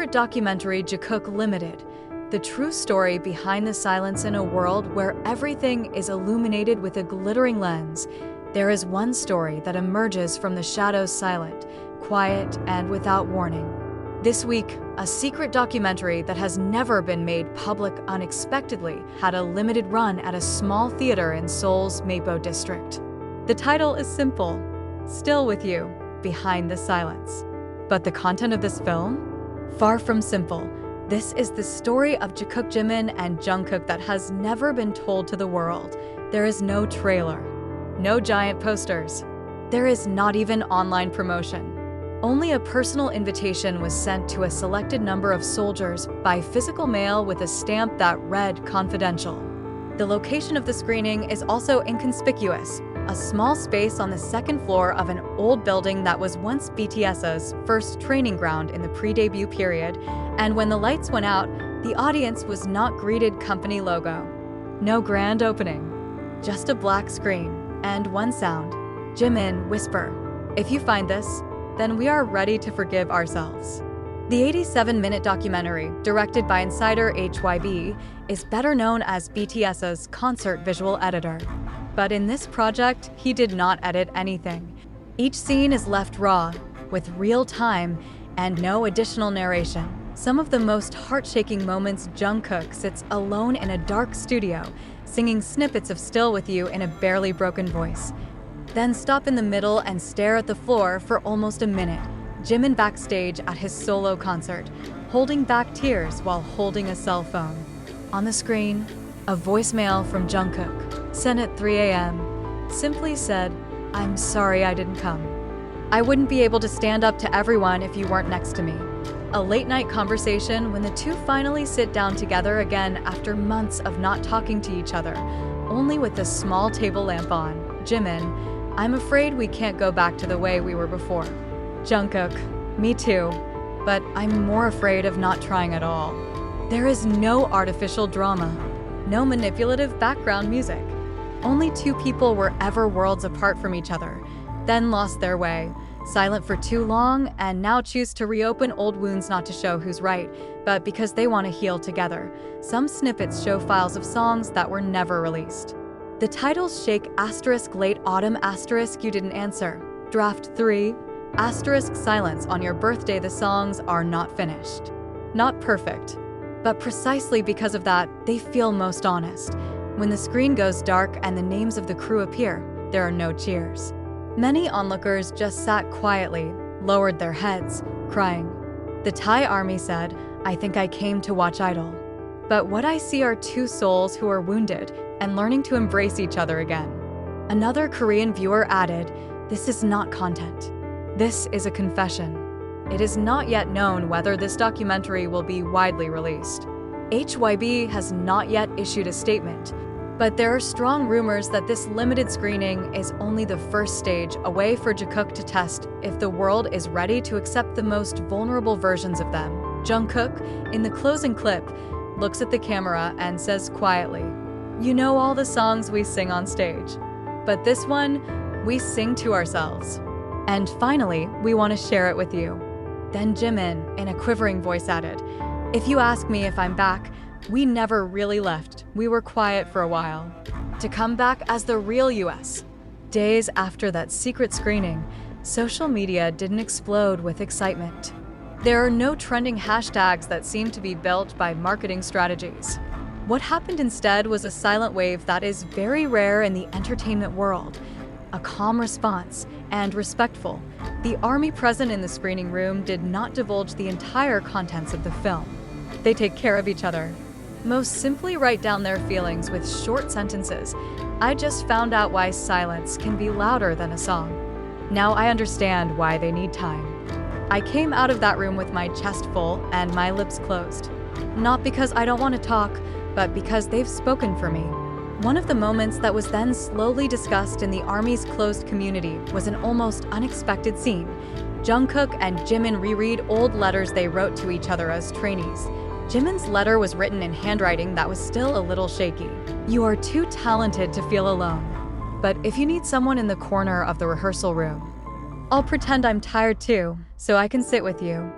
secret documentary Jikook Limited, the true story behind the silence in a world where everything is illuminated with a glittering lens. There is one story that emerges from the shadows silent, quiet, and without warning. This week, a secret documentary that has never been made public unexpectedly had a limited run at a small theater in Seoul's Mapo district. The title is simple, Still With You, Behind the Silence. But the content of this film? Far from simple. This is the story of Jikook, Jimin, and Jungkook that has never been told to the world. There is no trailer, no giant posters. There is not even online promotion. Only a personal invitation was sent to a selected number of soldiers by physical mail with a stamp that read confidential. The location of the screening is also inconspicuous, a small space on the second floor of an old building that was once BTS's first training ground in the pre-debut period, and when the lights went out, the audience was not greeted company logo. No grand opening, just a black screen, and one sound, Jimin whisper. If you find this, then we are ready to forgive ourselves. The 87-minute documentary, directed by insider HYB, is better known as BTS's concert visual editor. But in this project, he did not edit anything. Each scene is left raw, with real time and no additional narration. Some of the most heart-shaking moments, Jungkook sits alone in a dark studio, singing snippets of Still With You in a barely broken voice. Then stop in the middle and stare at the floor for almost a minute. Jimin backstage at his solo concert, holding back tears while holding a cell phone. On the screen, a voicemail from Jungkook, sent at 3 a.m., simply said, "I'm sorry I didn't come. I wouldn't be able to stand up to everyone if you weren't next to me." A late-night conversation when the two finally sit down together again after months of not talking to each other, only with a small table lamp on. Jimin, "I'm afraid we can't go back to the way we were before." Jungkook, "Me too, but I'm more afraid of not trying at all." There is no artificial drama, no manipulative background music. Only two people were ever worlds apart from each other, then lost their way, silent for too long, and now choose to reopen old wounds not to show who's right, but because they want to heal together. Some snippets show files of songs that were never released. The titles shake * late autumn * you didn't answer. Draft 3 * silence on your birthday. The songs are not finished. Not perfect. But precisely because of that, they feel most honest. When the screen goes dark and the names of the crew appear, there are no cheers. Many onlookers just sat quietly, lowered their heads, crying. The Thai army said, "I think I came to watch Idol." But what I see are two souls who are wounded and learning to embrace each other again. Another Korean viewer added, "This is not content. This is a confession." It is not yet known whether this documentary will be widely released. HYB has not yet issued a statement, but there are strong rumors that this limited screening is only the first stage, a way for Jikook to test if the world is ready to accept the most vulnerable versions of them. Jungkook, in the closing clip, looks at the camera and says quietly, "You know all the songs we sing on stage, but this one, we sing to ourselves. And finally, we want to share it with you." Then Jimin, in a quivering voice, added, "If you ask me if I'm back, we never really left. We were quiet for a while. To come back as the real US." Days after that secret screening, social media didn't explode with excitement. There are no trending hashtags that seem to be built by marketing strategies. What happened instead was a silent wave that is very rare in the entertainment world. A calm response, and respectful. The army present in the screening room did not divulge the entire contents of the film. They take care of each other. Most simply write down their feelings with short sentences. "I just found out why silence can be louder than a song. Now I understand why they need time. I came out of that room with my chest full and my lips closed. Not because I don't want to talk, but because they've spoken for me." One of the moments that was then slowly discussed in the army's closed community was an almost unexpected scene. Jungkook and Jimin reread old letters they wrote to each other as trainees. Jimin's letter was written in handwriting that was still a little shaky. "You are too talented to feel alone. But if you need someone in the corner of the rehearsal room, I'll pretend I'm tired too, so I can sit with you."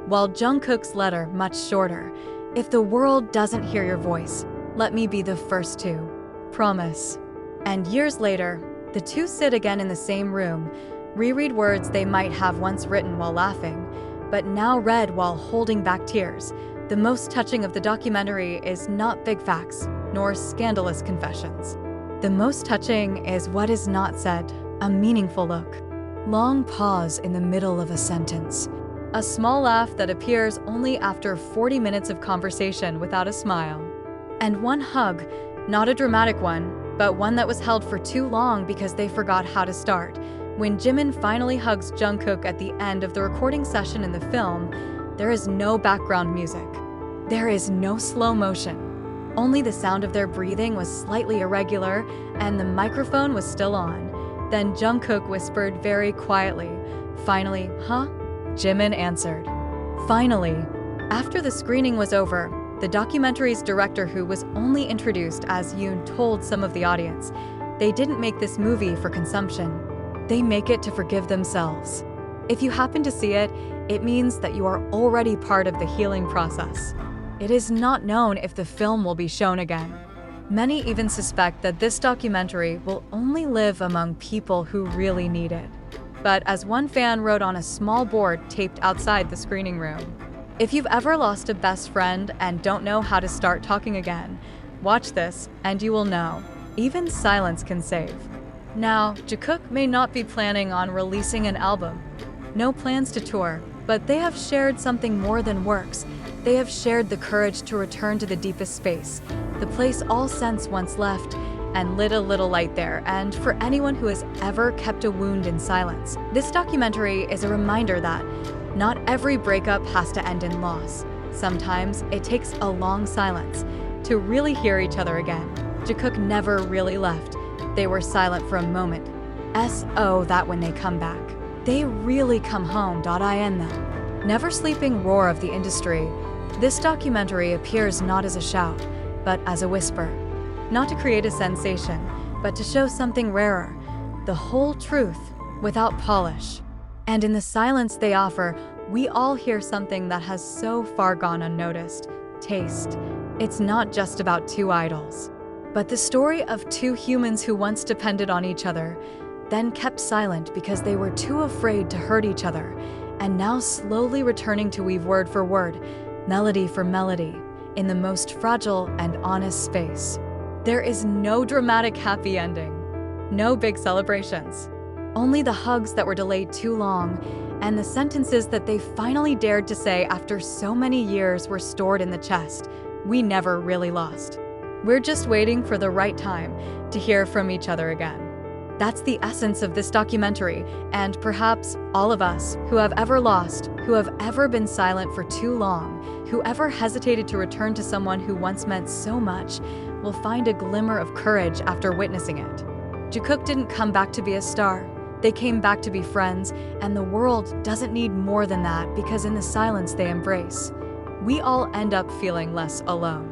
while Jungkook's letter much shorter. If the world doesn't hear your voice, let me be the first to. Promise. And years later, the two sit again in the same room, reread words they might have once written while laughing, but now read while holding back tears. The most touching of the documentary is not big facts, nor scandalous confessions. The most touching is what is not said, a meaningful look. Long pause in the middle of a sentence. A small laugh that appears only after 40 minutes of conversation without a smile. And one hug, not a dramatic one, but one that was held for too long because they forgot how to start. When Jimin finally hugs Jungkook at the end of the recording session in the film, there is no background music. There is no slow motion. Only the sound of their breathing was slightly irregular, and the microphone was still on. Then Jungkook whispered very quietly, "Finally, huh?" Jimin answered, "Finally." After the screening was over, the documentary's director, who was only introduced as Yoon, told some of the audience, "They didn't make this movie for consumption. They make it to forgive themselves. If you happen to see it, it means that you are already part of the healing process." It is not known if the film will be shown again. Many even suspect that this documentary will only live among people who really need it. But as one fan wrote on a small board taped outside the screening room, "If you've ever lost a best friend and don't know how to start talking again, watch this and you will know. Even silence can save." Now, Jikook may not be planning on releasing an album. No plans to tour, but they have shared something more than works. They have shared the courage to return to the deepest space, the place all sense once left, and lit a little light there. And for anyone who has ever kept a wound in silence, this documentary is a reminder that not every breakup has to end in loss. Sometimes it takes a long silence to really hear each other again. Jikook never really left. They were silent for a moment. So that when they come back, they really come home. In the never sleeping roar of the industry, this documentary appears not as a shout, but as a whisper. Not to create a sensation, but to show something rarer, the whole truth, without polish. And in the silence they offer, we all hear something that has so far gone unnoticed: taste. It's not just about two idols, but the story of two humans who once depended on each other, then kept silent because they were too afraid to hurt each other, and now slowly returning to weave word for word, melody for melody, in the most fragile and honest space. There is no dramatic happy ending, no big celebrations, only the hugs that were delayed too long, and the sentences that they finally dared to say after so many years were stored in the chest. We never really lost. We're just waiting for the right time to hear from each other again. That's the essence of this documentary, and perhaps all of us who have ever lost, who have ever been silent for too long, who ever hesitated to return to someone who once meant so much, will find a glimmer of courage after witnessing it. Jikook didn't come back to be a star. They came back to be friends, and the world doesn't need more than that, because in the silence they embrace, we all end up feeling less alone.